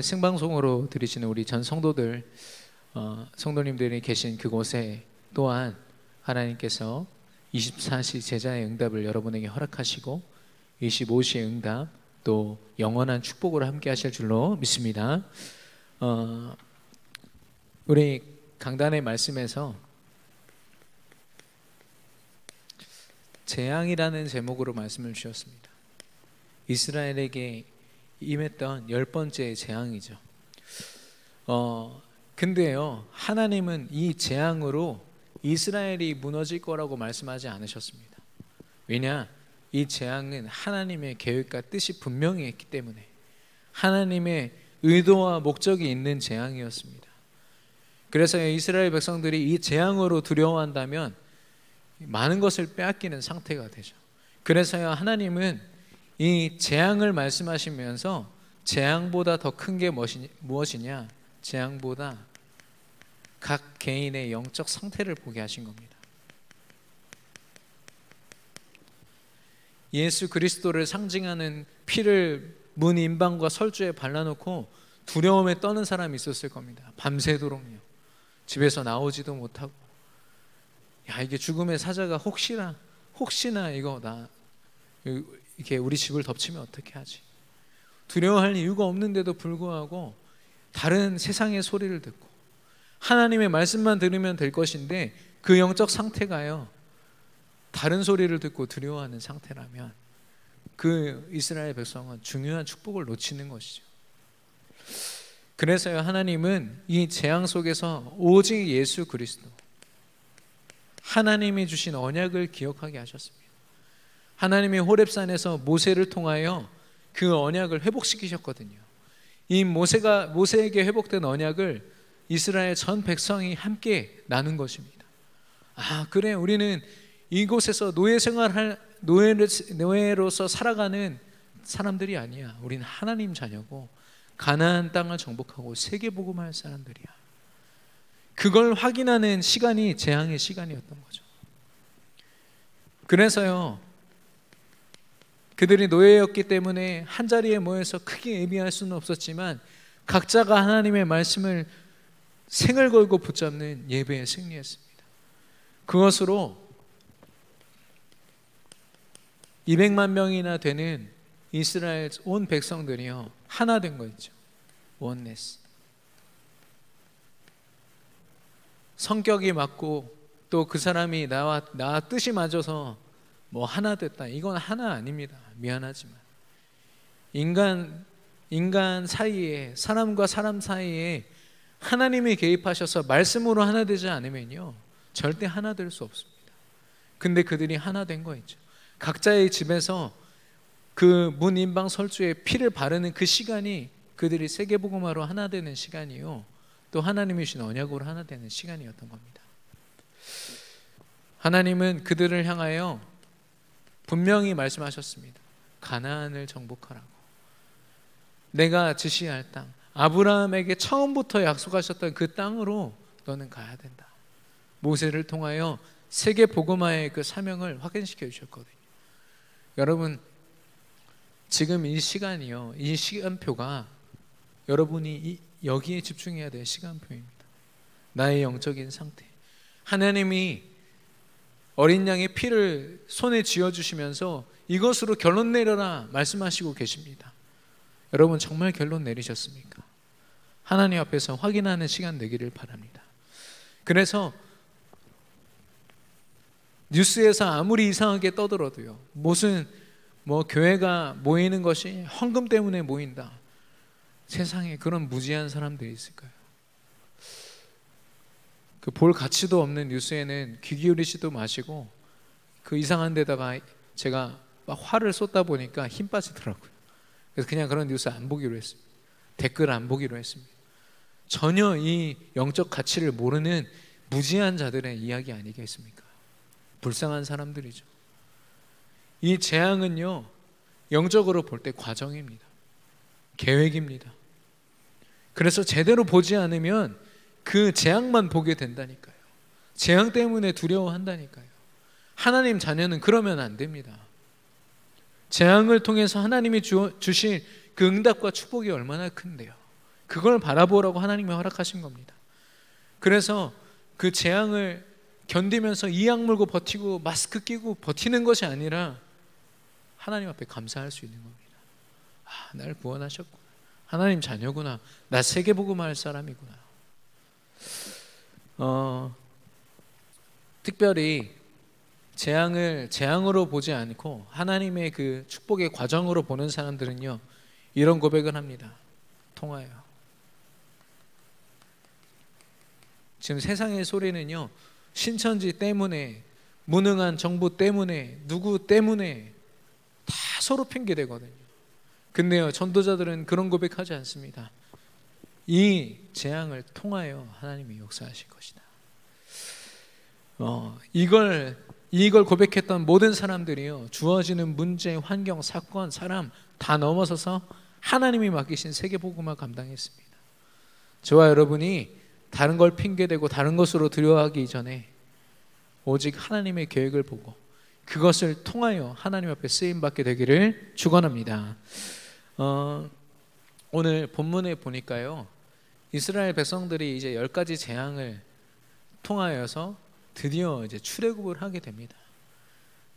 생방송으로 들으시는 우리 전 성도들, 성도님들이 계신 그곳에 또한 하나님께서 24시 제자의 응답을 여러분에게 허락하시고 25시의 응답, 또 영원한 축복으로 함께 하실 줄로 믿습니다. 우리 강단의 말씀에서 재앙이라는 제목으로 말씀을 주셨습니다. 이스라엘에게 임했던 10번째 재앙이죠. 근데요, 하나님은 이 재앙으로 이스라엘이 무너질 거라고 말씀하지 않으셨습니다. 왜냐? 이 재앙은 하나님의 계획과 뜻이 분명히 했기 때문에 하나님의 의도와 목적이 있는 재앙이었습니다. 그래서 이스라엘 백성들이 이 재앙으로 두려워한다면 많은 것을 빼앗기는 상태가 되죠. 그래서야 하나님은 이 재앙을 말씀하시면서 재앙보다 더 큰 게 무엇이냐? 재앙보다 각 개인의 영적 상태를 보게 하신 겁니다. 예수 그리스도를 상징하는 피를 문 임방과 설주에 발라놓고 두려움에 떠는 사람이 있었을 겁니다. 밤새도록요. 집에서 나오지도 못하고, 야, 이게 죽음의 사자가 혹시나 이거 이렇게 우리 집을 덮치면 어떻게 하지? 두려워할 이유가 없는데도 불구하고 다른 세상의 소리를 듣고 하나님의 말씀만 들으면 될 것인데 그 영적 상태가요, 다른 소리를 듣고 두려워하는 상태라면 그 이스라엘 백성은 중요한 축복을 놓치는 것이죠. 그래서요, 하나님은 이 재앙 속에서 오직 예수 그리스도, 하나님이 주신 언약을 기억하게 하셨습니다. 하나님이 호렙산에서 모세를 통하여 그 언약을 회복시키셨거든요. 이 모세에게 회복된 언약을 이스라엘 전 백성이 함께 나눈 것입니다. 아, 그래, 우리는 이곳에서 노예로서 살아가는 사람들이 아니야. 우리는 하나님 자녀고 가나안 땅을 정복하고 세계복음할 사람들이야. 그걸 확인하는 시간이 재앙의 시간이었던 거죠. 그래서요, 그들이 노예였기 때문에 한자리에 모여서 크게 예비할 수는 없었지만 각자가 하나님의 말씀을 생을 걸고 붙잡는 예배에 승리했습니다. 그것으로 200만 명이나 되는 이스라엘 온 백성들이요, 하나 된 거 있죠. 원네스. 성격이 맞고 또 그 사람이 나와 뜻이 맞아서 뭐 하나 됐다, 이건 하나 아닙니다. 미안하지만 인간 사이에, 사람과 사람 사이에 하나님이 개입하셔서 말씀으로 하나 되지 않으면요 절대 하나 될 수 없습니다. 근데 그들이 하나 된 거 있죠. 각자의 집에서 그 문 임방 설주에 피를 바르는 그 시간이 그들이 세계복음화로 하나 되는 시간이요, 또 하나님이 주신 언약으로 하나 되는 시간이었던 겁니다. 하나님은 그들을 향하여 분명히 말씀하셨습니다. 가나안을 정복하라고. 내가 지시할 땅, 아브라함에게 처음부터 약속하셨던 그 땅으로 너는 가야 된다. 모세를 통하여 세계 복음화의 그 사명을 확인시켜 주셨거든요. 여러분, 지금 이 시간이요, 이 시간표가 여러분이 여기에 집중해야 될 시간표입니다. 나의 영적인 상태. 하나님이 어린 양의 피를 손에 쥐어주시면서 이것으로 결론 내려라 말씀하시고 계십니다. 여러분, 정말 결론 내리셨습니까? 하나님 앞에서 확인하는 시간 되기를 바랍니다. 그래서 뉴스에서 아무리 이상하게 떠들어도요, 무슨 교회가 모이는 것이 헌금 때문에 모인다, 세상에 그런 무지한 사람들이 있을까요? 그 볼 가치도 없는 뉴스에는 귀 기울이지도 마시고, 그 이상한 데다가 제가 막 화를 쏟다 보니까 힘 빠지더라고요. 그래서 그냥 그런 뉴스 안 보기로 했습니다. 댓글 안 보기로 했습니다. 전혀 이 영적 가치를 모르는 무지한 자들의 이야기 아니겠습니까? 불쌍한 사람들이죠. 이 재앙은요, 영적으로 볼 때 과정입니다. 계획입니다. 그래서 제대로 보지 않으면 그 재앙만 보게 된다니까요. 재앙 때문에 두려워한다니까요. 하나님 자녀는 그러면 안 됩니다. 재앙을 통해서 하나님이 주신 그 응답과 축복이 얼마나 큰데요. 그걸 바라보라고 하나님이 허락하신 겁니다. 그래서 그 재앙을 견디면서 이악 물고 버티고 마스크 끼고 버티는 것이 아니라 하나님 앞에 감사할 수 있는 겁니다. 아, 날 구원하셨구나. 하나님 자녀구나. 나 세계복음 할 사람이구나. 특별히 재앙을 재앙으로 보지 않고 하나님의 그 축복의 과정으로 보는 사람들은요, 이런 고백을 합니다. 통하여. 지금 세상의 소리는요, 신천지 때문에, 무능한 정부 때문에, 누구 때문에 다 서로 핑계대거든요. 근데요, 전도자들은 그런 고백하지 않습니다. 이 재앙을 통하여 하나님이 역사하실 것이다. 이걸 고백했던 모든 사람들이요, 주어지는 문제, 환경, 사건, 사람 다 넘어서서 하나님이 맡기신 세계복음을 감당했습니다. 저와 여러분이 다른 걸 핑계대고 다른 것으로 두려워하기 이전에 오직 하나님의 계획을 보고 그것을 통하여 하나님 앞에 쓰임받게 되기를 축원합니다. 오늘 본문에 보니까요, 이스라엘 백성들이 이제 10가지 재앙을 통하여서 드디어 이제 출애굽을 하게 됩니다.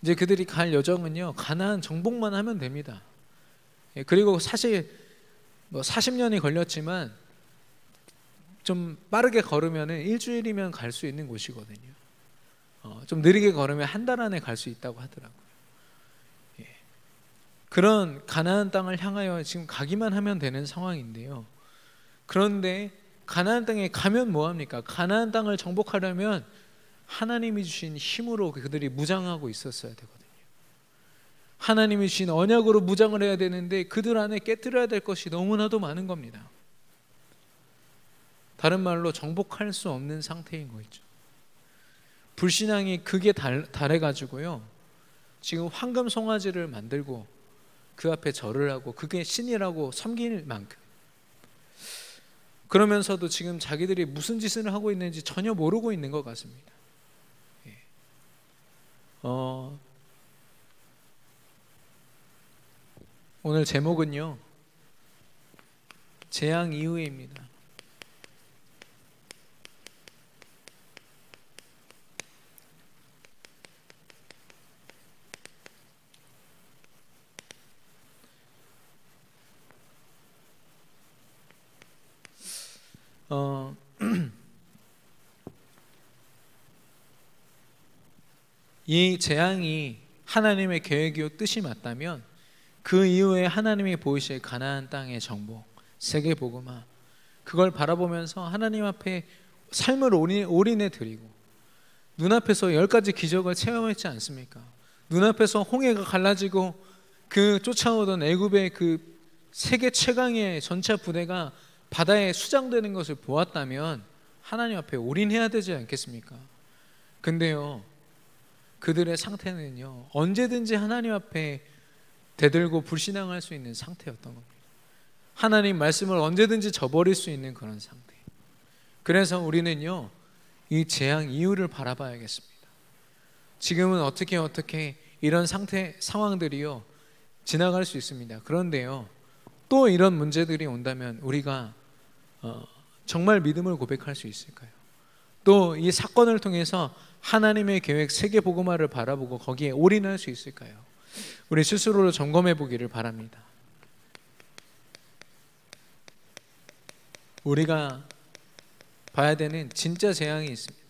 이제 그들이 갈 여정은요, 가나안 정복만 하면 됩니다. 그리고 사실 40년이 걸렸지만 좀 빠르게 걸으면 일주일이면 갈 수 있는 곳이거든요. 좀 느리게 걸으면 한 달 안에 갈 수 있다고 하더라고요. 그런 가나안 땅을 향하여 지금 가기만 하면 되는 상황인데요. 그런데 가나안 땅에 가면 뭐합니까? 가나안 땅을 정복하려면 하나님이 주신 힘으로 그들이 무장하고 있었어야 되거든요. 하나님이 주신 언약으로 무장을 해야 되는데 그들 안에 깨뜨려야 될 것이 너무나도 많은 겁니다. 다른 말로 정복할 수 없는 상태인 거죠. 불신앙이 극에 달해가지고요, 지금 황금 송아지를 만들고 그 앞에 절을 하고 그게 신이라고 섬길 만큼, 그러면서도 지금 자기들이 무슨 짓을 하고 있는지 전혀 모르고 있는 것 같습니다. 오늘 제목은요, 재앙 이후에입니다. 이 재앙이 하나님의 계획이요 뜻이 맞다면 그 이후에 하나님이 보이실 가나안 땅의 정복, 세계 복음화, 그걸 바라보면서 하나님 앞에 삶을 올인해 드리고 눈앞에서 10가지 기적을 체험했지 않습니까? 눈앞에서 홍해가 갈라지고 그 쫓아오던 애굽의 그 세계 최강의 전차 부대가 바다에 수장되는 것을 보았다면 하나님 앞에 올인해야 되지 않겠습니까? 근데요, 그들의 상태는요, 언제든지 하나님 앞에 대들고 불신앙할 수 있는 상태였던 겁니다. 하나님 말씀을 언제든지 저버릴 수 있는 그런 상태. 그래서 우리는요, 이 재앙 이유를 바라봐야겠습니다. 지금은 어떻게 이런 상황들이요 지나갈 수 있습니다. 그런데요, 또 이런 문제들이 온다면 우리가 정말 믿음을 고백할 수 있을까요? 또 이 사건을 통해서 하나님의 계획 세계복음화를 바라보고 거기에 올인할 수 있을까요? 우리 스스로를 점검해 보기를 바랍니다. 우리가 봐야 되는 진짜 재앙이 있습니다.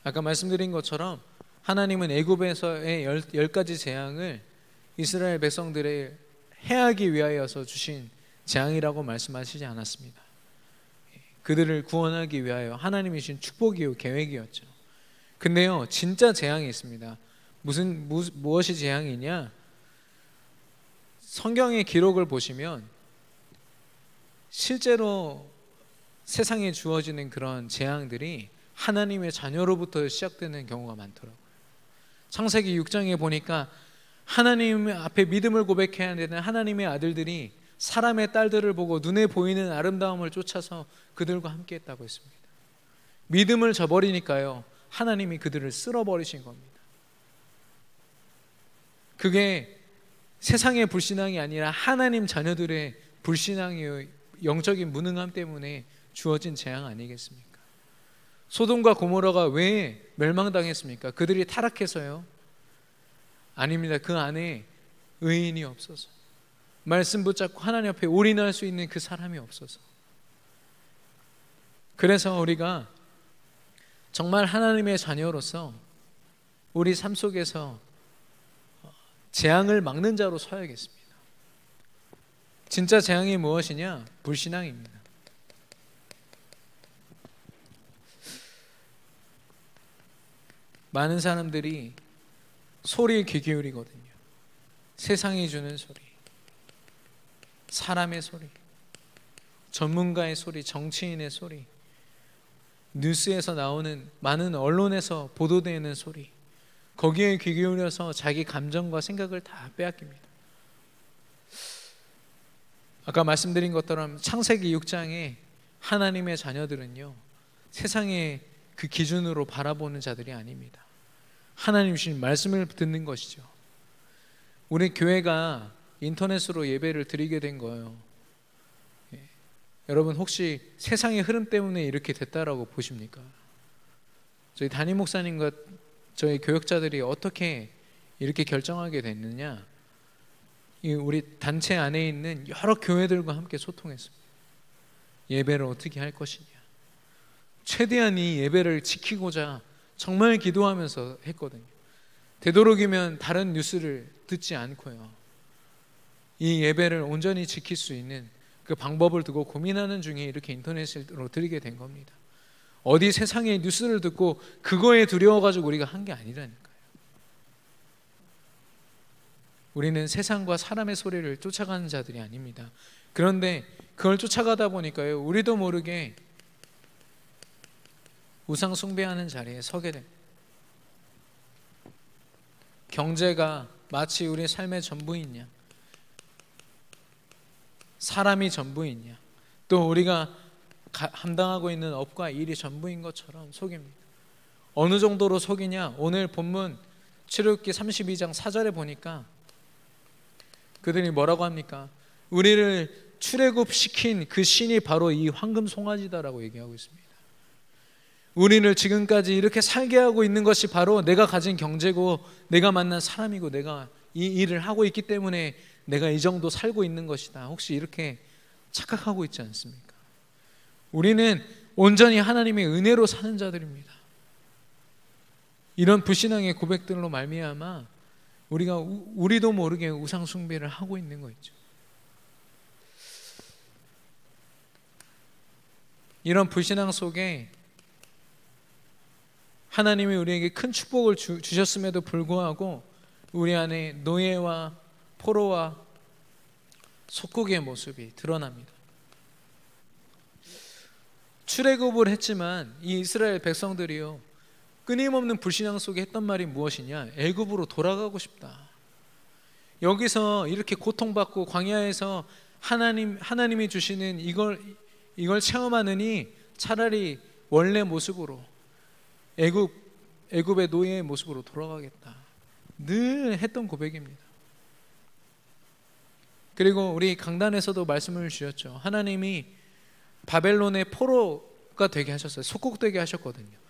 아까 말씀드린 것처럼 하나님은 애굽에서의 10가지 재앙을 이스라엘 백성들의 해하기 위하여서 주신 재앙이라고 말씀하시지 않았습니다. 그들을 구원하기 위하여 하나님이 주신 축복이요 계획이었죠. 근데요, 진짜 재앙이 있습니다. 무엇이 재앙이냐? 성경의 기록을 보시면 실제로 세상에 주어지는 그런 재앙들이 하나님의 자녀로부터 시작되는 경우가 많더라고요. 창세기 6장에 보니까 하나님 앞에 믿음을 고백해야 되는 하나님의 아들들이 사람의 딸들을 보고 눈에 보이는 아름다움을 쫓아서 그들과 함께 했다고 했습니다. 믿음을 저버리니까요, 하나님이 그들을 쓸어버리신 겁니다. 그게 세상의 불신앙이 아니라 하나님 자녀들의 불신앙의 영적인 무능함 때문에 주어진 재앙 아니겠습니까? 소돔과 고모라가 왜 멸망당했습니까? 그들이 타락해서요? 아닙니다. 그 안에 의인이 없어서, 말씀 붙잡고 하나님 앞에 올인할 수 있는 그 사람이 없어서. 그래서 우리가 정말 하나님의 자녀로서 우리 삶 속에서 재앙을 막는 자로 서야겠습니다. 진짜 재앙이 무엇이냐? 불신앙입니다. 많은 사람들이 소리에 귀 기울이거든요. 세상이 주는 소리, 사람의 소리, 전문가의 소리, 정치인의 소리, 뉴스에서 나오는 많은 언론에서 보도되는 소리, 거기에 귀 기울여서 자기 감정과 생각을 다 빼앗깁니다. 아까 말씀드린 것처럼 창세기 6장에 하나님의 자녀들은요, 세상의 그 기준으로 바라보는 자들이 아닙니다. 하나님 주신 말씀을 듣는 것이죠. 우리 교회가 인터넷으로 예배를 드리게 된 거예요. 여러분 혹시 세상의 흐름 때문에 이렇게 됐다라고 보십니까? 저희 담임 목사님과 저희 교역자들이 어떻게 이렇게 결정하게 됐느냐? 우리 단체 안에 있는 여러 교회들과 함께 소통했습니다. 예배를 어떻게 할 것이냐, 최대한 이 예배를 지키고자 정말 기도하면서 했거든요. 되도록이면 다른 뉴스를 듣지 않고요, 이 예배를 온전히 지킬 수 있는 그 방법을 두고 고민하는 중에 이렇게 인터넷으로 드리게 된 겁니다. 어디 세상의 뉴스를 듣고 그거에 두려워가지고 우리가 한 게 아니라니까요. 우리는 세상과 사람의 소리를 쫓아가는 자들이 아닙니다. 그런데 그걸 쫓아가다 보니까요, 우리도 모르게 우상 숭배하는 자리에 서게 됩니다. 경제가 마치 우리 삶의 전부인 양, 사람이 전부인 양, 또 우리가 감당하고 있는 업과 일이 전부인 것처럼 속입니다. 어느 정도로 속이냐? 오늘 본문 출애굽기 32장 4절에 보니까 그들이 뭐라고 합니까? 우리를 출애굽시킨 그 신이 바로 이 황금 송아지다라고 얘기하고 있습니다. 우리를 지금까지 이렇게 살게 하고 있는 것이 바로 내가 가진 경제고 내가 만난 사람이고 내가 이 일을 하고 있기 때문에 내가 이 정도 살고 있는 것이다. 혹시 이렇게 착각하고 있지 않습니까? 우리는 온전히 하나님의 은혜로 사는 자들입니다. 이런 불신앙의 고백들로 말미암아 우리도 모르게 우상 숭배를 하고 있는 거 있죠. 이런 불신앙 속에 하나님이 우리에게 큰 축복을 주셨음에도 불구하고 우리 안에 노예와 포로와 속국의 모습이 드러납니다. 출애굽을 했지만 이 이스라엘 백성들이요, 끊임없는 불신앙 속에 했던 말이 무엇이냐? 애굽으로 돌아가고 싶다. 여기서 이렇게 고통받고 광야에서 하나님이 주시는 이걸 체험하느니 차라리 원래 모습으로 애굽의 노예의 모습으로 돌아가겠다. 늘 했던 고백입니다. 그리고 우리 강단에서도 말씀을 주셨죠. 하나님이 바벨론의 포로가 되게 하셨어요. 속국되게 하셨거든요.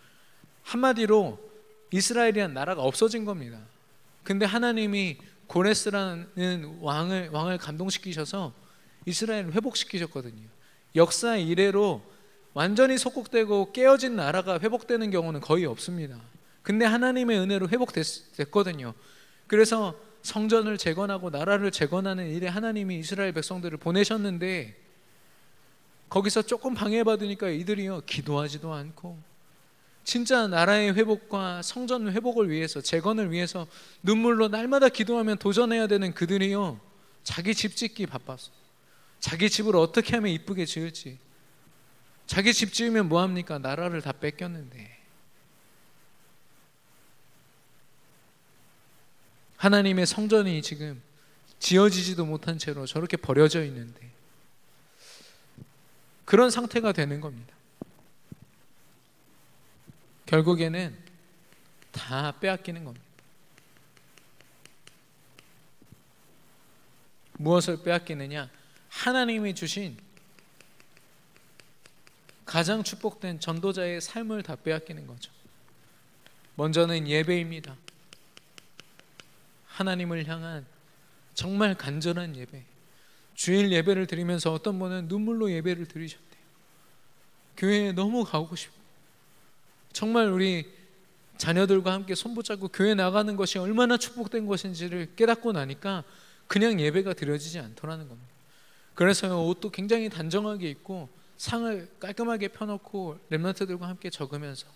한마디로 이스라엘이란 나라가 없어진 겁니다. 근데 하나님이 고레스라는 왕을 감동시키셔서 이스라엘을 회복시키셨거든요. 역사 이래로 완전히 속국되고 깨어진 나라가 회복되는 경우는 거의 없습니다. 근데 하나님의 은혜로 회복됐거든요. 그래서 성전을 재건하고 나라를 재건하는 일에 하나님이 이스라엘 백성들을 보내셨는데 거기서 조금 방해받으니까 이들이요, 기도하지도 않고 진짜 나라의 회복과 성전 회복을 위해서, 재건을 위해서 눈물로 날마다 기도하면 도전해야 되는 그들이요, 자기 집 짓기 바빴어. 자기 집을 어떻게 하면 이쁘게 지을지. 자기 집 지으면 뭐합니까? 나라를 다 뺏겼는데. 하나님의 성전이 지금 지어지지도 못한 채로 저렇게 버려져 있는데 그런 상태가 되는 겁니다. 결국에는 다 빼앗기는 겁니다. 무엇을 빼앗기느냐? 하나님이 주신 가장 축복된 전도자의 삶을 다 빼앗기는 거죠. 먼저는 예배입니다. 하나님을 향한 정말 간절한 예배. 주일 예배를 드리면서 어떤 분은 눈물로 예배를 드리셨대요. 교회에 너무 가고 싶고, 정말 우리 자녀들과 함께 손붙잡고 교회 나가는 것이 얼마나 축복된 것인지를 깨닫고 나니까 그냥 예배가 드려지지 않더라는 겁니다. 그래서 옷도 굉장히 단정하게 입고 상을 깔끔하게 펴놓고 렘넌트들과 함께 적으면서,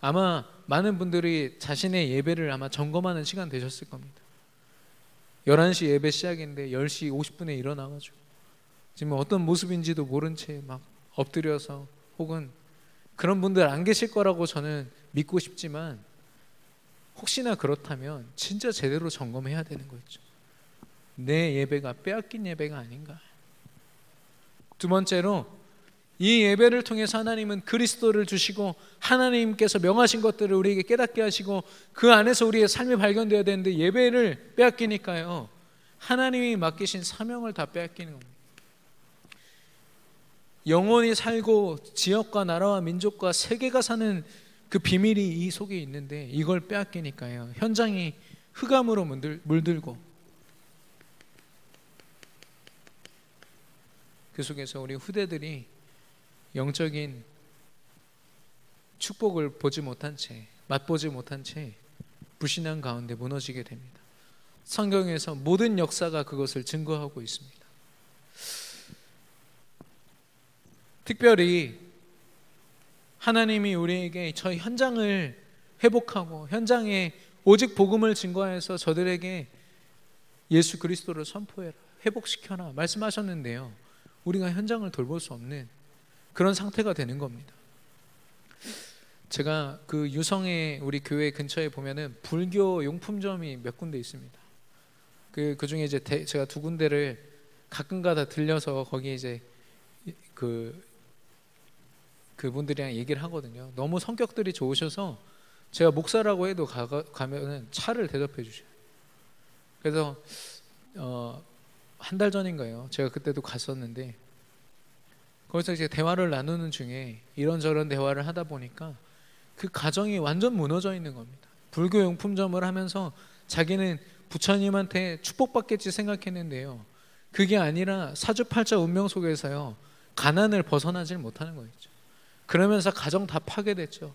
아마 많은 분들이 자신의 예배를 아마 점검하는 시간 되셨을 겁니다. 11시 예배 시작인데 10시 50분에 일어나가지고 지금 어떤 모습인지도 모른 채 막 엎드려서, 혹은 그런 분들 안 계실 거라고 저는 믿고 싶지만 혹시나 그렇다면 진짜 제대로 점검해야 되는 거죠. 내 예배가 빼앗긴 예배가 아닌가. 두 번째로, 이 예배를 통해서 하나님은 그리스도를 주시고 하나님께서 명하신 것들을 우리에게 깨닫게 하시고 그 안에서 우리의 삶이 발견되어야 되는데 예배를 빼앗기니까요, 하나님이 맡기신 사명을 다 빼앗기는 겁니다. 영원히 살고 지역과 나라와 민족과 세계가 사는 그 비밀이 이 속에 있는데 이걸 빼앗기니까요, 현장이 흑암으로 물들고, 그 속에서 우리 후대들이 영적인 축복을 보지 못한 채, 맛보지 못한 채 불신앙 가운데 무너지게 됩니다. 성경에서 모든 역사가 그것을 증거하고 있습니다. 특별히 하나님이 우리에게 저 현장을 회복하고 현장에 오직 복음을 증거해서 저들에게 예수 그리스도를 선포해라, 회복시켜라 말씀하셨는데요, 우리가 현장을 돌볼 수 없는 그런 상태가 되는 겁니다. 제가 그 유성에 우리 교회 근처에 보면은 불교 용품점이 몇 군데 있습니다. 그 중에 이제 제가 두 군데를 가끔가다 들려서 거기 이제 그분들이랑 얘기를 하거든요. 너무 성격들이 좋으셔서 제가 목사라고 해도 가면은 차를 대접해 주셔요. 그래서 한 달 전인가요? 제가 그때도 갔었는데 거기서 이제 대화를 나누는 중에 이런저런 대화를 하다 보니까 그 가정이 완전 무너져 있는 겁니다. 불교 용품점을 하면서 자기는 부처님한테 축복받겠지 생각했는데요, 그게 아니라 사주팔자 운명 속에서요 가난을 벗어나질 못하는 거였죠. 그러면서 가정 다 파괴됐죠.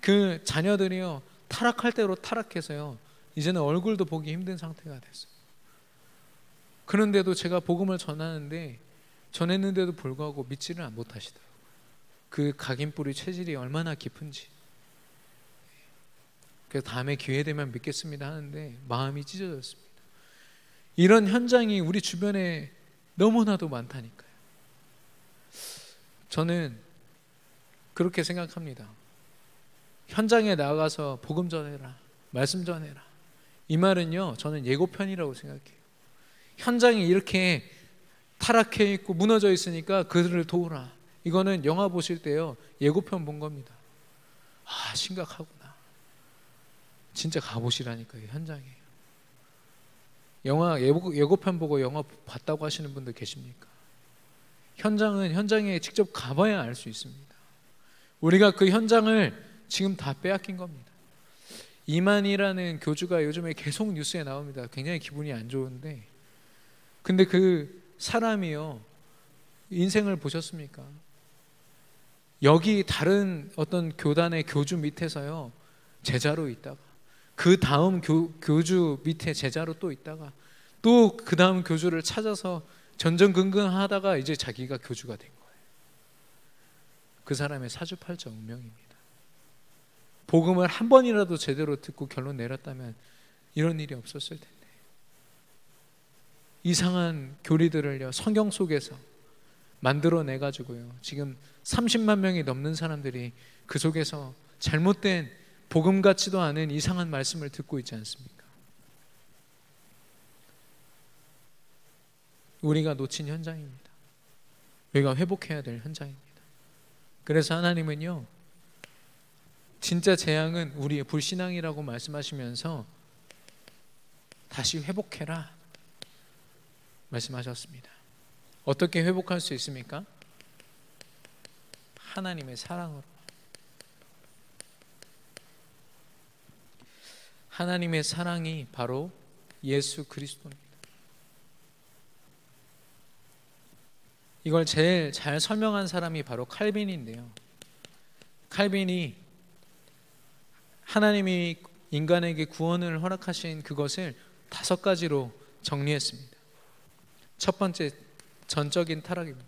그 자녀들이요 타락할 대로 타락해서요 이제는 얼굴도 보기 힘든 상태가 됐어요. 그런데도 제가 복음을 전했는데도 불구하고 믿지를 못하시더라고요. 그 각인뿌리 체질이 얼마나 깊은지. 그래서 다음에 기회 되면 믿겠습니다 하는데 마음이 찢어졌습니다. 이런 현장이 우리 주변에 너무나도 많다니까요. 저는 그렇게 생각합니다. 현장에 나가서 복음 전해라, 말씀 전해라, 이 말은요 저는 예고편이라고 생각해요. 현장이 이렇게 타락해 있고 무너져 있으니까 그들을 도우라, 이거는 영화 보실 때요 예고편 본 겁니다. 아 심각하구나. 진짜 가보시라니까요. 현장에. 영화 예고편 보고 영화 봤다고 하시는 분들 계십니까? 현장은 현장에 직접 가봐야 알 수 있습니다. 우리가 그 현장을 지금 다 빼앗긴 겁니다. 이만희라는 교주가 요즘에 계속 뉴스에 나옵니다. 굉장히 기분이 안 좋은데, 근데 그 사람이요 인생을 보셨습니까? 여기 다른 어떤 교단의 교주 밑에서요 제자로 있다가, 그 다음 교주 밑에 제자로 또 있다가, 또 그 다음 교주를 찾아서 전전긍긍하다가 이제 자기가 교주가 된 거예요. 그 사람의 사주팔자 운명입니다. 복음을 한 번이라도 제대로 듣고 결론 내렸다면 이런 일이 없었을 텐데, 이상한 교리들을요 성경 속에서 만들어내 가지고요 지금 30만 명이 넘는 사람들이 그 속에서 잘못된 복음 같지도 않은 이상한 말씀을 듣고 있지 않습니까? 우리가 놓친 현장입니다. 우리가 회복해야 될 현장입니다. 그래서 하나님은요 진짜 재앙은 우리의 불신앙이라고 말씀하시면서 다시 회복해라, 말씀하셨습니다. 어떻게 회복할 수 있습니까? 하나님의 사랑으로. 하나님의 사랑이 바로 예수 그리스도입니다. 이걸 제일 잘 설명한 사람이 바로 칼빈인데요. 칼빈이 하나님이 인간에게 구원을 허락하신 그것을 5가지로 정리했습니다. 첫 번째, 전적인 타락입니다.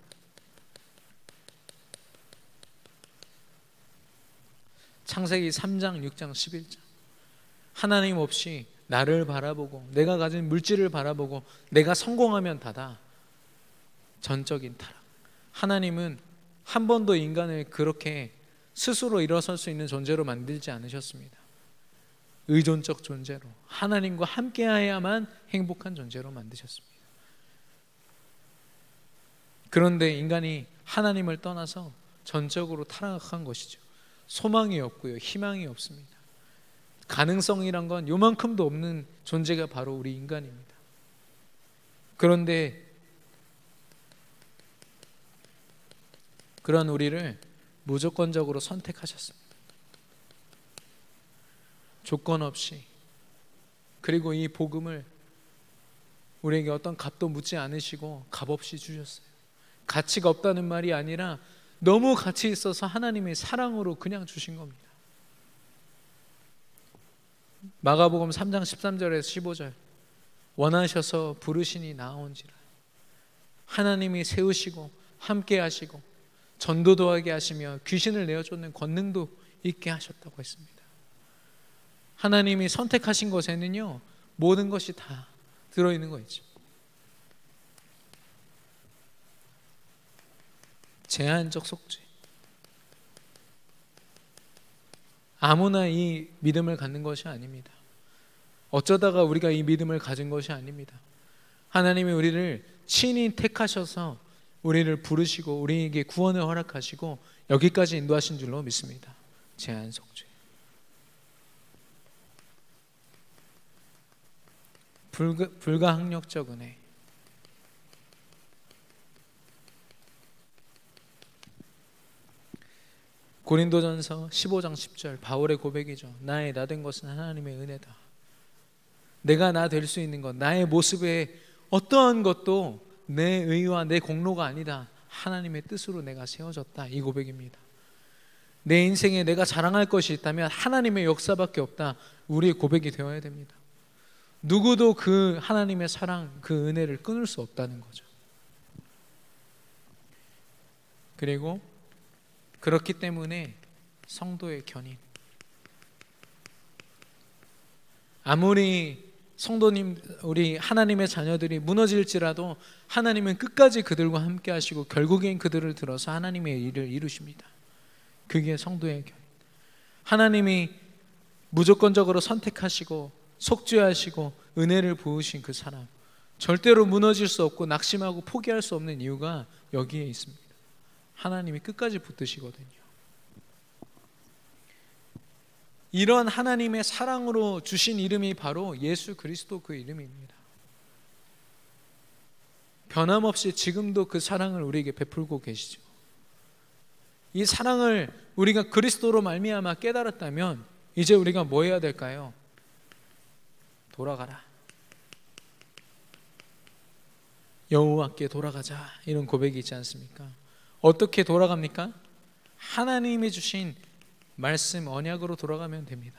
창세기 3장, 6장, 11장. 하나님 없이 나를 바라보고 내가 가진 물질을 바라보고 내가 성공하면 다다. 전적인 타락. 하나님은 한 번도 인간을 그렇게 스스로 일어설 수 있는 존재로 만들지 않으셨습니다. 의존적 존재로, 하나님과 함께해야만 행복한 존재로 만드셨습니다. 그런데 인간이 하나님을 떠나서 전적으로 타락한 것이죠. 소망이 없고요, 희망이 없습니다. 가능성이란 건 요만큼도 없는 존재가 바로 우리 인간입니다. 그런데 그런 우리를 무조건적으로 선택하셨습니다. 조건 없이. 그리고 이 복음을 우리에게 어떤 값도 묻지 않으시고 값없이 주셨어요. 가치가 없다는 말이 아니라 너무 가치 있어서 하나님의 사랑으로 그냥 주신 겁니다. 마가복음 3장 13절에서 15절. 원하셔서 부르시니 나온지라. 하나님이 세우시고 함께 하시고 전도도 하게 하시며 귀신을 내어쫓는 권능도 있게 하셨다고 했습니다. 하나님이 선택하신 것에는요, 모든 것이 다 들어있는 거있죠. 제한적 속죄. 아무나 이 믿음을 갖는 것이 아닙니다. 어쩌다가 우리가 이 믿음을 가진 것이 아닙니다. 하나님이 우리를 친히 택하셔서 우리를 부르시고 우리에게 구원을 허락하시고 여기까지 인도하신 줄로 믿습니다. 제한 속죄. 불가항력적 은혜. 고린도전서 15장 10절 바울의 고백이죠. 나의 나 된 것은 하나님의 은혜다. 내가 나 될 수 있는 것, 나의 모습에 어떠한 것도 내 의와 내 공로가 아니다. 하나님의 뜻으로 내가 세워졌다. 이 고백입니다. 내 인생에 내가 자랑할 것이 있다면 하나님의 역사밖에 없다. 우리의 고백이 되어야 됩니다. 누구도 그 하나님의 사랑, 그 은혜를 끊을 수 없다는 거죠. 그리고 그렇기 때문에 성도의 견인. 아무리 성도님, 우리 하나님의 자녀들이 무너질지라도 하나님은 끝까지 그들과 함께 하시고 결국엔 그들을 들어서 하나님의 일을 이루십니다. 그게 성도의 견인. 하나님이 무조건적으로 선택하시고 속죄하시고 은혜를 부으신 그 사람, 절대로 무너질 수 없고 낙심하고 포기할 수 없는 이유가 여기에 있습니다. 하나님이 끝까지 붙드시거든요. 이런 하나님의 사랑으로 주신 이름이 바로 예수 그리스도 그 이름입니다. 변함없이 지금도 그 사랑을 우리에게 베풀고 계시죠. 이 사랑을 우리가 그리스도로 말미암아 깨달았다면 이제 우리가 뭐 해야 될까요? 돌아가라. 여호와께 돌아가자. 이런 고백이 있지 않습니까? 어떻게 돌아갑니까? 하나님이 주신 말씀 언약으로 돌아가면 됩니다.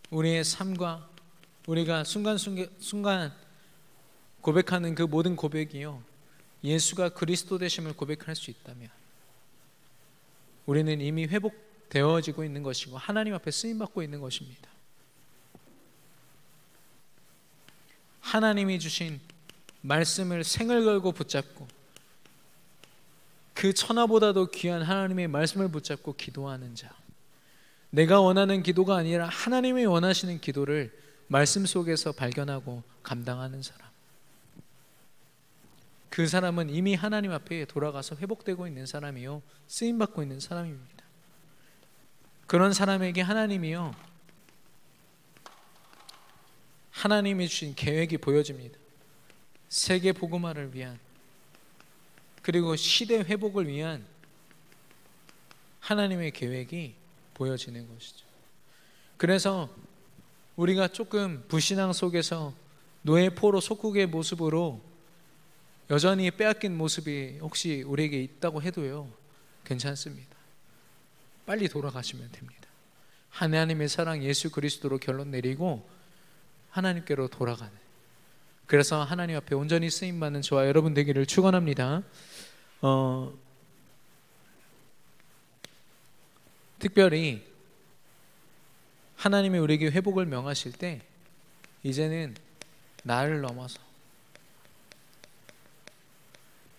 우리의 삶과 우리가 순간순간 고백하는 그 모든 고백이요, 예수가 그리스도 되심을 고백할 수 있다면 우리는 이미 회복되어지고 있는 것이고 하나님 앞에 쓰임받고 있는 것입니다. 하나님이 주신 말씀을 생을 걸고 붙잡고 그 천하보다도 귀한 하나님의 말씀을 붙잡고 기도하는 자, 내가 원하는 기도가 아니라 하나님이 원하시는 기도를 말씀 속에서 발견하고 감당하는 사람, 그 사람은 이미 하나님 앞에 돌아가서 회복되고 있는 사람이요, 쓰임받고 있는 사람입니다. 그런 사람에게 하나님이요 하나님이 주신 계획이 보여집니다. 세계 복음화를 위한, 그리고 시대 회복을 위한 하나님의 계획이 보여지는 것이죠. 그래서 우리가 조금 불신앙 속에서 노예 포로 속국의 모습으로 여전히 빼앗긴 모습이 혹시 우리에게 있다고 해도요, 괜찮습니다. 빨리 돌아가시면 됩니다. 하나님의 사랑 예수 그리스도로 결론 내리고 하나님께로 돌아가는, 그래서 하나님 앞에 온전히 쓰임받는 저와 여러분 되기를 축원합니다. 특별히 하나님이 우리에게 회복을 명하실 때 이제는 나를 넘어서,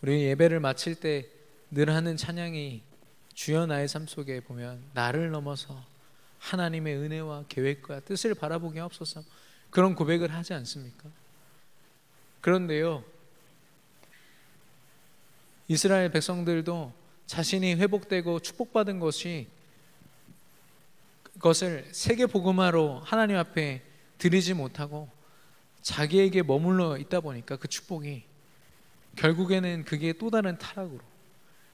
우리 예배를 마칠 때 늘 하는 찬양이 주여 나의 삶 속에 보면 나를 넘어서 하나님의 은혜와 계획과 뜻을 바라보게 하옵소서, 그런 고백을 하지 않습니까? 그런데요, 이스라엘 백성들도 자신이 회복되고 축복받은 그것을 세계 복음화로 하나님 앞에 드리지 못하고 자기에게 머물러 있다 보니까 그 축복이 결국에는 그게 또 다른 타락으로,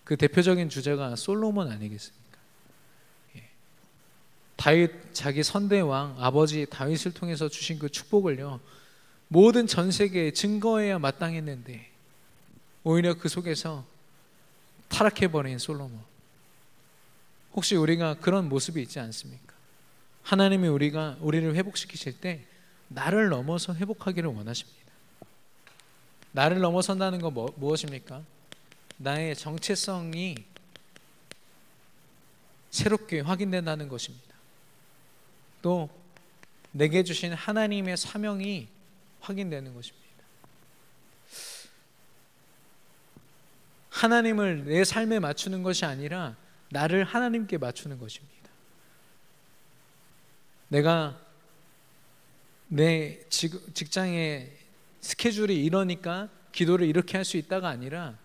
그 대표적인 주제가 솔로몬 아니겠습니까? 다윗, 자기 선대왕 아버지 다윗을 통해서 주신 그 축복을요, 모든 전 세계에 증거해야 마땅했는데 오히려 그 속에서 타락해버린 솔로몬. 혹시 우리가 그런 모습이 있지 않습니까? 하나님이 우리를 회복시키실 때 나를 넘어서 회복하기를 원하십니다. 나를 넘어선다는 건 무엇입니까? 나의 정체성이 새롭게 확인된다는 것입니다. 또 내게 주신 하나님의 사명이 확인되는 것입니다. 하나님을 내 삶에 맞추는 것이 아니라 나를 하나님께 맞추는 것입니다. 내가 내 직장의 스케줄이 이러니까 기도를 이렇게 할 수 있다가 아니라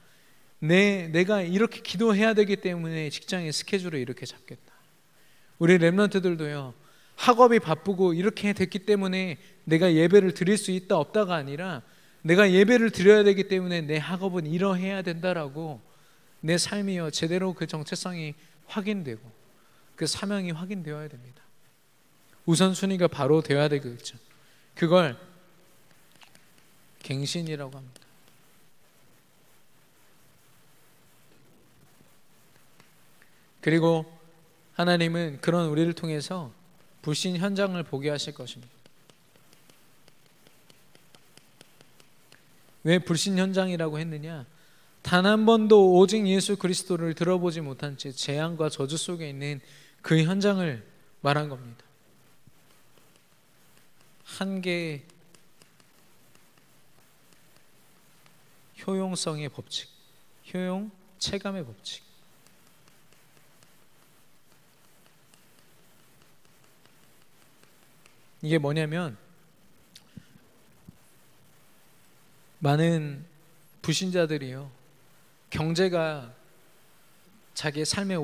내가 이렇게 기도해야 되기 때문에 직장의 스케줄을 이렇게 잡겠다. 우리 렘넌트들도요, 학업이 바쁘고 이렇게 됐기 때문에 내가 예배를 드릴 수 있다 없다가 아니라 내가 예배를 드려야 되기 때문에 내 학업은 이러해야 된다라고 내 삶이요 제대로 그 정체성이 확인되고 그 사명이 확인되어야 됩니다. 우선순위가 바로 되어야 되겠죠. 그걸 갱신이라고 합니다. 그리고 하나님은 그런 우리를 통해서 불신 현장을 보게 하실 것입니다. 왜 불신 현장이라고 했느냐? 단 한 번도 오직 예수 그리스도를 들어보지 못한 채 재앙과 저주 속에 있는 그 현장을 말한 겁니다. 한계의 효용성의 법칙, 효용 체감의 법칙. 이게 뭐냐면, 많은 불신자들이요, 경제가 자기의 삶의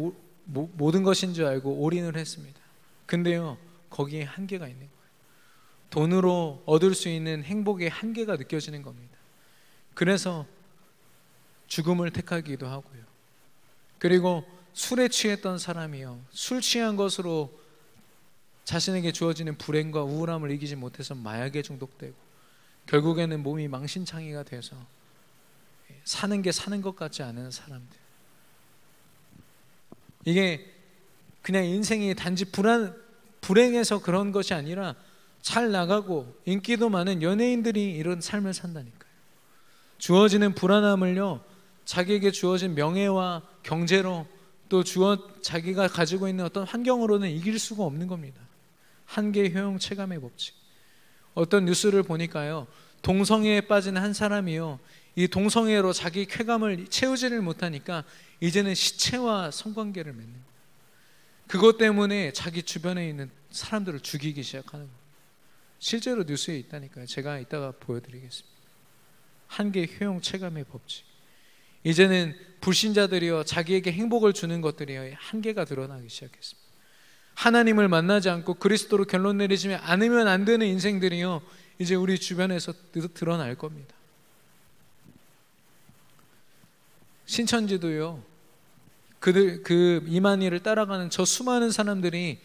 모든 것인 줄 알고 올인을 했습니다. 근데요, 거기에 한계가 있는 거예요. 돈으로 얻을 수 있는 행복의 한계가 느껴지는 겁니다. 그래서 죽음을 택하기도 하고요. 그리고 술에 취했던 사람이요, 술 취한 것으로 자신에게 주어지는 불행과 우울함을 이기지 못해서 마약에 중독되고 결국에는 몸이 망신창이가 돼서 사는 게 사는 것 같지 않은 사람들. 이게 그냥 인생이 단지 불행해서 그런 것이 아니라 잘 나가고 인기도 많은 연예인들이 이런 삶을 산다니까요. 주어지는 불안함을요, 자기에게 주어진 명예와 경제로 또 자기가 가지고 있는 어떤 환경으로는 이길 수가 없는 겁니다. 한계 효용 체감의 법칙. 어떤 뉴스를 보니까요, 동성애에 빠진 한 사람이요, 이 동성애로 자기 쾌감을 채우지를 못하니까 이제는 시체와 성관계를 맺는 거예요. 그것 때문에 자기 주변에 있는 사람들을 죽이기 시작하는 거예요. 실제로 뉴스에 있다니까요. 제가 이따가 보여드리겠습니다. 한계 효용 체감의 법칙. 이제는 불신자들이요, 자기에게 행복을 주는 것들이요, 한계가 드러나기 시작했습니다. 하나님을 만나지 않고 그리스도로 결론 내리지 않으면 안 되는 인생들이요, 이제 우리 주변에서 드러날 겁니다. 신천지도요, 그 이만희를 따라가는 저 수많은 사람들이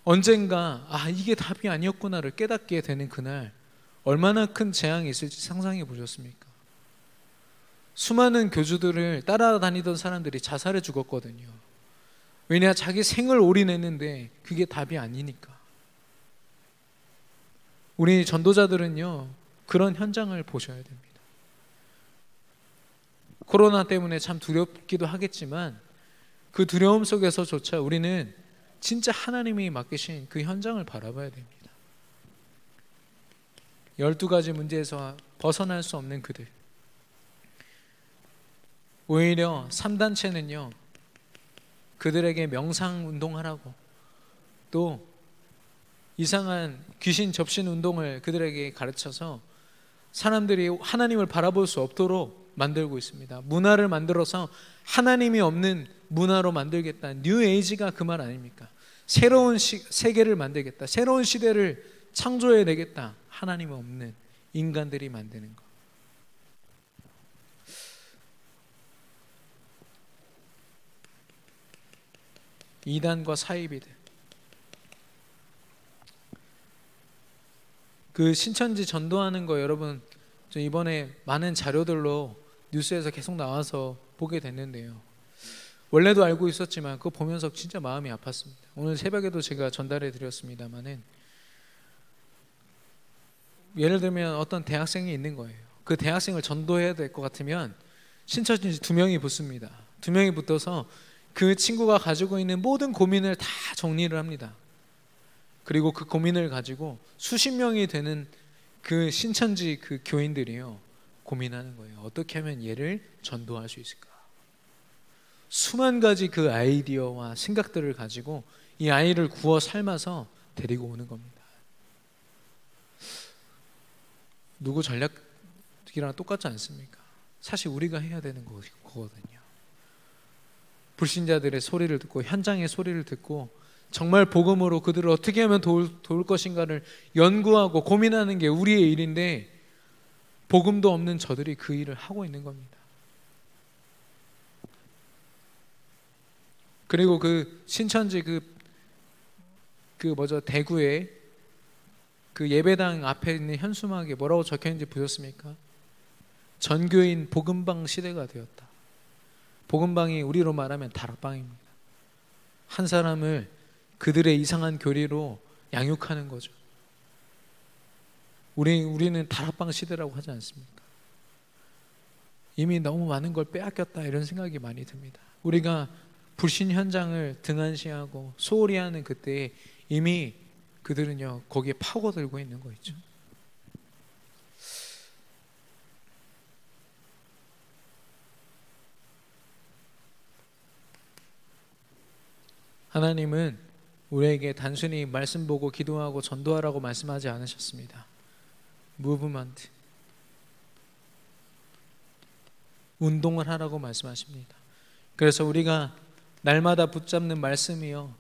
언젠가 이게 답이 아니었구나를 깨닫게 되는 그날, 얼마나 큰 재앙이 있을지 상상해 보셨습니까? 수많은 교주들을 따라다니던 사람들이 자살해 죽었거든요. 왜냐, 자기 생을 올인했는데 그게 답이 아니니까. 우리 전도자들은요, 그런 현장을 보셔야 됩니다. 코로나 때문에 참 두렵기도 하겠지만 그 두려움 속에서조차 우리는 진짜 하나님이 맡기신 그 현장을 바라봐야 됩니다. 12가지 문제에서 벗어날 수 없는 그들, 오히려 3단체는요 그들에게 명상 운동하라고, 또 이상한 귀신 접신 운동을 그들에게 가르쳐서 사람들이 하나님을 바라볼 수 없도록 만들고 있습니다. 문화를 만들어서 하나님이 없는 문화로 만들겠다. 뉴 에이지가 그 말 아닙니까? 새로운 세계를 만들겠다. 새로운 시대를 창조해내겠다. 하나님 없는 인간들이 만드는 것. 이단과 사이비들, 그 신천지 전도하는 거 여러분, 저 이번에 많은 자료들로 뉴스에서 계속 나와서 보게 됐는데요, 원래도 알고 있었지만 그거 보면서 진짜 마음이 아팠습니다. 오늘 새벽에도 제가 전달해 드렸습니다마는, 예를 들면 어떤 대학생이 있는 거예요. 그 대학생을 전도해야 될 것 같으면 신천지 2명이 붙습니다. 2명이 붙어서 그 친구가 가지고 있는 모든 고민을 다 정리를 합니다. 그리고 그 고민을 가지고 수십 명이 되는 그 신천지 그 교인들이요 고민하는 거예요. 어떻게 하면 얘를 전도할 수 있을까? 수만 가지 그 아이디어와 생각들을 가지고 이 아이를 구워 삶아서 데리고 오는 겁니다. 누구 전략이랑 똑같지 않습니까? 사실 우리가 해야 되는 거거든요. 불신자들의 소리를 듣고, 현장의 소리를 듣고, 정말 복음으로 그들을 어떻게 하면 도울 것인가를 연구하고 고민하는 게 우리의 일인데, 복음도 없는 저들이 그 일을 하고 있는 겁니다. 그리고 그 신천지 대구에 그 예배당 앞에 있는 현수막에 뭐라고 적혀있는지 보셨습니까? 전교인 복음방 시대가 되었다. 복음방이 우리로 말하면 다락방입니다. 한 사람을 그들의 이상한 교리로 양육하는 거죠. 우리는 다락방 시대라고 하지 않습니까? 이미 너무 많은 걸 빼앗겼다, 이런 생각이 많이 듭니다. 우리가 불신 현장을 등한시하고 소홀히 하는 그때에 이미 그들은요 거기에 파고들고 있는 거 있죠. 하나님은 우리에게 단순히 말씀 보고 기도하고 전도하라고 말씀하지 않으셨습니다. 무브먼트, 운동을 하라고 말씀하십니다. 그래서 우리가 날마다 붙잡는 말씀이요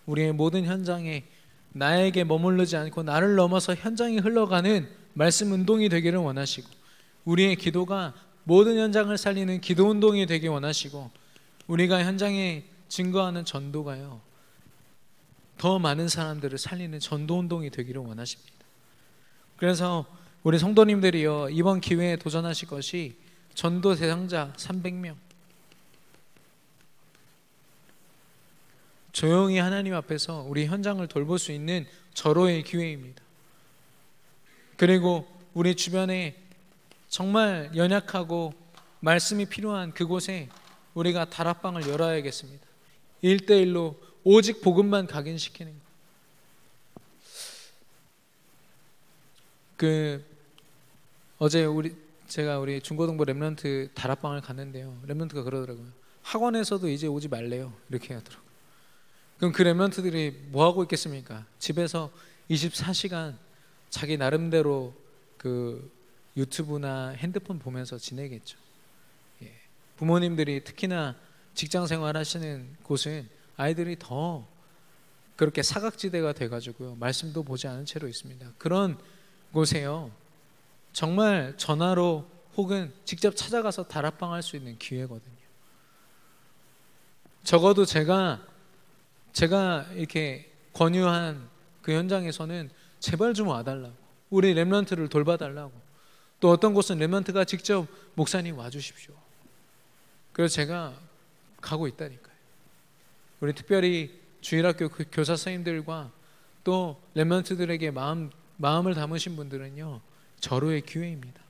우리의 모든 현장에 나에게 머무르지 않고 나를 넘어서 현장이 흘러가는 말씀 운동이 되기를 원하시고, 우리의 기도가 모든 현장을 살리는 기도 운동이 되기 원하시고, 우리가 현장에 증거하는 전도가요 더 많은 사람들을 살리는 전도 운동이 되기를 원하십니다. 그래서 우리 성도님들이요 이번 기회에 도전하실 것이 전도 대상자 300명, 조용히 하나님 앞에서 우리 현장을 돌볼 수 있는 절호의 기회입니다. 그리고 우리 주변에 정말 연약하고 말씀이 필요한 그곳에 우리가 다락방을 열어야겠습니다. 1대1로 오직 복음만 각인시키는 거. 어제 제가 우리 중고등부 렘넌트 다락방을 갔는데요, 렘넌트가 그러더라고요. 학원에서도 이제 오지 말래요, 이렇게 하더라고요. 그럼 그 렘넌트들이 뭐 하고 있겠습니까? 집에서 24시간 자기 나름대로 그 유튜브나 핸드폰 보면서 지내겠죠. 부모님들이 특히나 직장 생활 하시는 곳은 아이들이 더 그렇게 사각지대가 돼가지고요 말씀도 보지 않은 채로 있습니다. 그런 곳에요, 정말 전화로 혹은 직접 찾아가서 다락방할 수 있는 기회거든요. 적어도 제가 이렇게 권유한 그 현장에서는 제발 좀 와달라고, 우리 렘넌트를 돌봐달라고, 또 어떤 곳은 렘넌트가 직접 목사님 와주십시오. 그래서 제가 가고 있다니까요. 우리 특별히 주일학교 교사 선생님들과 또 렘넌트들에게 마음을 담으신 분들은요, 절호의 기회입니다.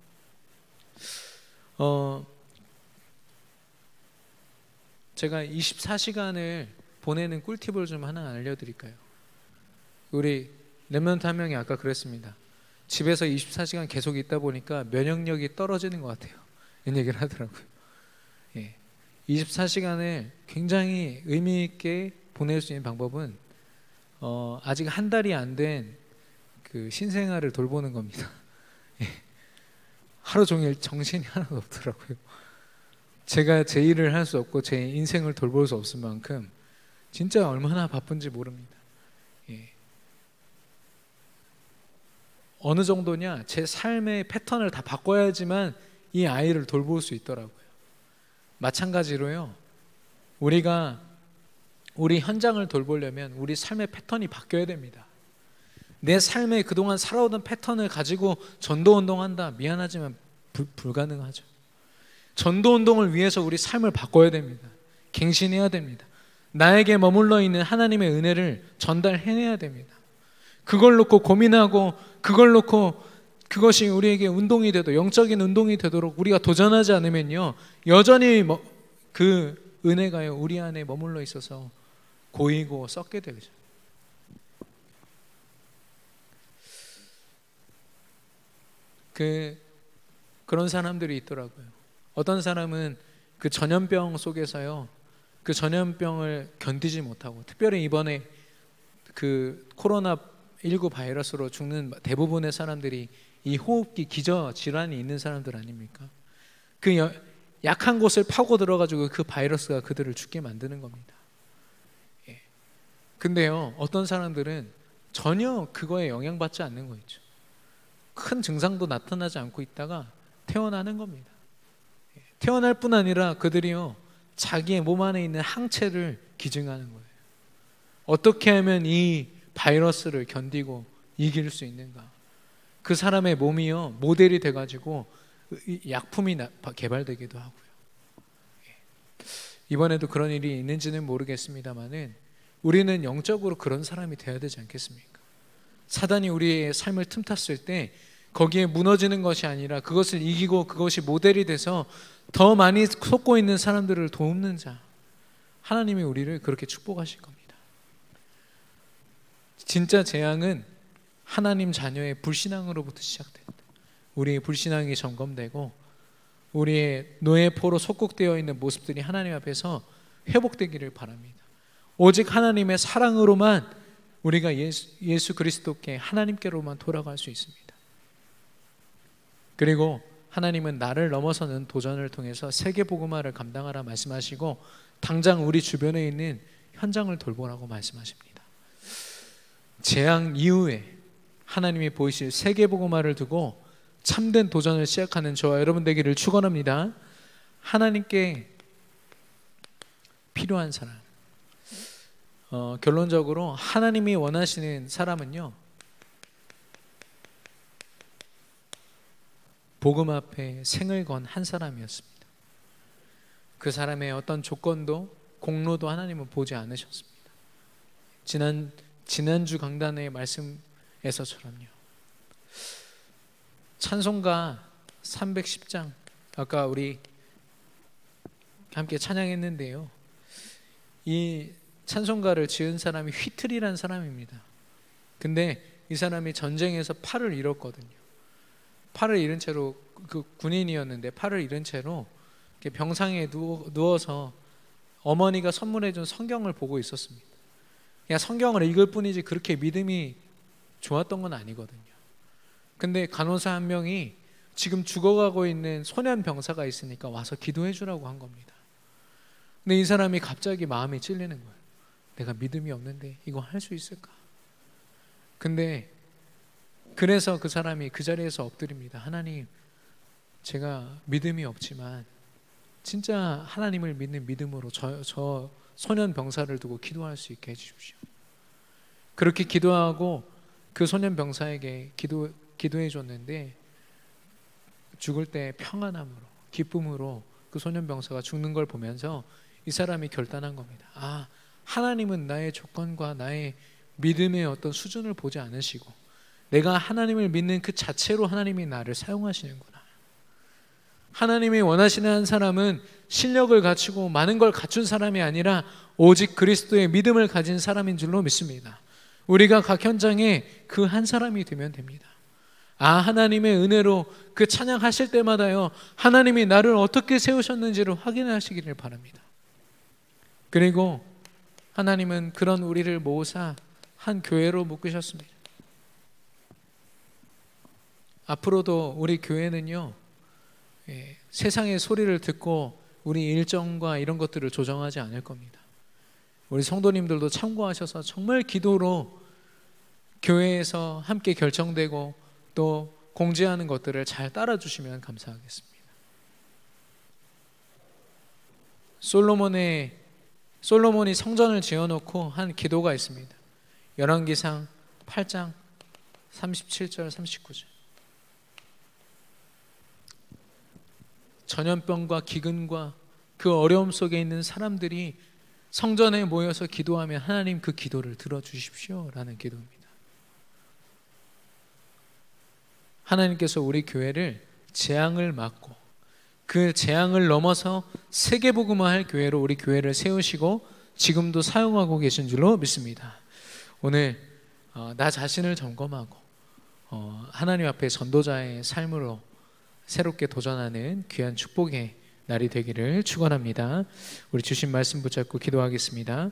제가 24시간을 보내는 꿀팁을 좀 하나 알려드릴까요? 우리 렘넌트 한 명이 아까 그랬습니다. 집에서 24시간 계속 있다 보니까 면역력이 떨어지는 것 같아요, 이런 얘기를 하더라고요. 24시간을 굉장히 의미 있게 보낼 수 있는 방법은 아직 한 달이 안 된 그 신생아를 돌보는 겁니다. 하루 종일 정신이 하나도 없더라고요. 제가 제 일을 할 수 없고 제 인생을 돌볼 수 없을 만큼 진짜 얼마나 바쁜지 모릅니다. 어느 정도냐, 제 삶의 패턴을 다 바꿔야지만 이 아이를 돌볼 수 있더라고요. 마찬가지로요, 우리가 우리 현장을 돌보려면 우리 삶의 패턴이 바뀌어야 됩니다. 내 삶에 그동안 살아오던 패턴을 가지고 전도운동한다, 미안하지만 불가능하죠. 전도운동을 위해서 우리 삶을 바꿔야 됩니다. 갱신해야 됩니다. 나에게 머물러 있는 하나님의 은혜를 전달해내야 됩니다. 그걸 놓고 고민하고 그걸 놓고 그것이 우리에게 운동이 되도록, 영적인 운동이 되도록 우리가 도전하지 않으면요, 여전히 그 은혜가요, 우리 안에 머물러 있어서 고이고 썩게 되죠. 그런 사람들이 있더라고요. 어떤 사람은 그 전염병 속에서요, 그 전염병을 견디지 못하고, 특별히 이번에 그 코로나19 바이러스로 죽는 대부분의 사람들이 이 호흡기 기저 질환이 있는 사람들 아닙니까? 그 약한 곳을 파고 들어가지고 그 바이러스가 그들을 죽게 만드는 겁니다. 근데요, 어떤 사람들은 전혀 그거에 영향받지 않는 거 있죠. 큰 증상도 나타나지 않고 있다가 태어나는 겁니다. 태어날 뿐 아니라 그들이요, 자기의 몸 안에 있는 항체를 기증하는 거예요. 어떻게 하면 이 바이러스를 견디고 이길 수 있는가? 그 사람의 몸이요, 모델이 돼가지고 약품이 개발되기도 하고요. 이번에도 그런 일이 있는지는 모르겠습니다만은 우리는 영적으로 그런 사람이 되어야 되지 않겠습니까? 사단이 우리의 삶을 틈탔을 때 거기에 무너지는 것이 아니라 그것을 이기고 그것이 모델이 돼서 더 많이 속고 있는 사람들을 돕는 자, 하나님이 우리를 그렇게 축복하실 겁니다. 진짜 재앙은 하나님 자녀의 불신앙으로부터 시작됩니다. 우리의 불신앙이 점검되고 우리의 노예포로 속국되어 있는 모습들이 하나님 앞에서 회복되기를 바랍니다. 오직 하나님의 사랑으로만 우리가 예수 그리스도께, 하나님께로만 돌아갈 수 있습니다. 그리고 하나님은 나를 넘어서는 도전을 통해서 세계복음화를 감당하라 말씀하시고 당장 우리 주변에 있는 현장을 돌보라고 말씀하십니다. 재앙 이후에 하나님이 보이실 세계복음화를 두고 참된 도전을 시작하는 저와 여러분 되기를 축원합니다. 하나님께 필요한 사람, 결론적으로 하나님이 원하시는 사람은요, 복음 앞에 생을 건 한 사람이었습니다. 그 사람의 어떤 조건도 공로도 하나님은 보지 않으셨습니다. 지난주 강단의 말씀에서처럼요, 찬송가 310장 아까 우리 함께 찬양했는데요, 이 찬송가를 지은 사람이 휘틀이라는 사람입니다. 근데 이 사람이 전쟁에서 팔을 잃었거든요. 팔을 잃은 채로, 그 군인이었는데 팔을 잃은 채로 병상에 누워서 어머니가 선물해준 성경을 보고 있었습니다. 그냥 성경을 읽을 뿐이지 그렇게 믿음이 좋았던 건 아니거든요. 근데 간호사 한 명이 지금 죽어가고 있는 소년 병사가 있으니까 와서 기도해 주라고 한 겁니다. 근데 이 사람이 갑자기 마음이 찔리는 거예요. 내가 믿음이 없는데 이거 할 수 있을까? 근데 그래서 그 사람이 그 자리에서 엎드립니다. 하나님, 제가 믿음이 없지만 진짜 하나님을 믿는 믿음으로 저 소년 병사를 두고 기도할 수 있게 해주십시오. 그렇게 기도하고 그 소년 병사에게 기도해 줬는데 죽을 때 평안함으로, 기쁨으로 그 소년 병사가 죽는 걸 보면서 이 사람이 결단한 겁니다. 아, 하나님은 나의 조건과 나의 믿음의 어떤 수준을 보지 않으시고 내가 하나님을 믿는 그 자체로 하나님이 나를 사용하시는구나. 하나님이 원하시는 한 사람은 실력을 갖추고 많은 걸 갖춘 사람이 아니라 오직 그리스도의 믿음을 가진 사람인 줄로 믿습니다. 우리가 각 현장에 그 한 사람이 되면 됩니다. 아, 하나님의 은혜로 그 찬양하실 때마다요, 하나님이 나를 어떻게 세우셨는지를 확인하시기를 바랍니다. 그리고 하나님은 그런 우리를 모으사 한 교회로 묶으셨습니다. 앞으로도 우리 교회는요, 세상의 소리를 듣고 우리 일정과 이런 것들을 조정하지 않을 겁니다. 우리 성도님들도 참고하셔서 정말 기도로 교회에서 함께 결정되고 또 공지하는 것들을 잘 따라주시면 감사하겠습니다. 솔로몬이 성전을 지어놓고 한 기도가 있습니다. 열왕기상 8장 37절 39절. 전염병과 기근과 그 어려움 속에 있는 사람들이 성전에 모여서 기도하면 하나님 그 기도를 들어주십시오 라는 기도입니다. 하나님께서 우리 교회를 재앙을 막고 그 재앙을 넘어서 세계복음화할 교회로 우리 교회를 세우시고 지금도 사용하고 계신 줄로 믿습니다. 오늘 나 자신을 점검하고 하나님 앞에 전도자의 삶으로 새롭게 도전하는 귀한 축복의 날이 되기를 축원합니다. 우리 주신 말씀 붙잡고 기도하겠습니다.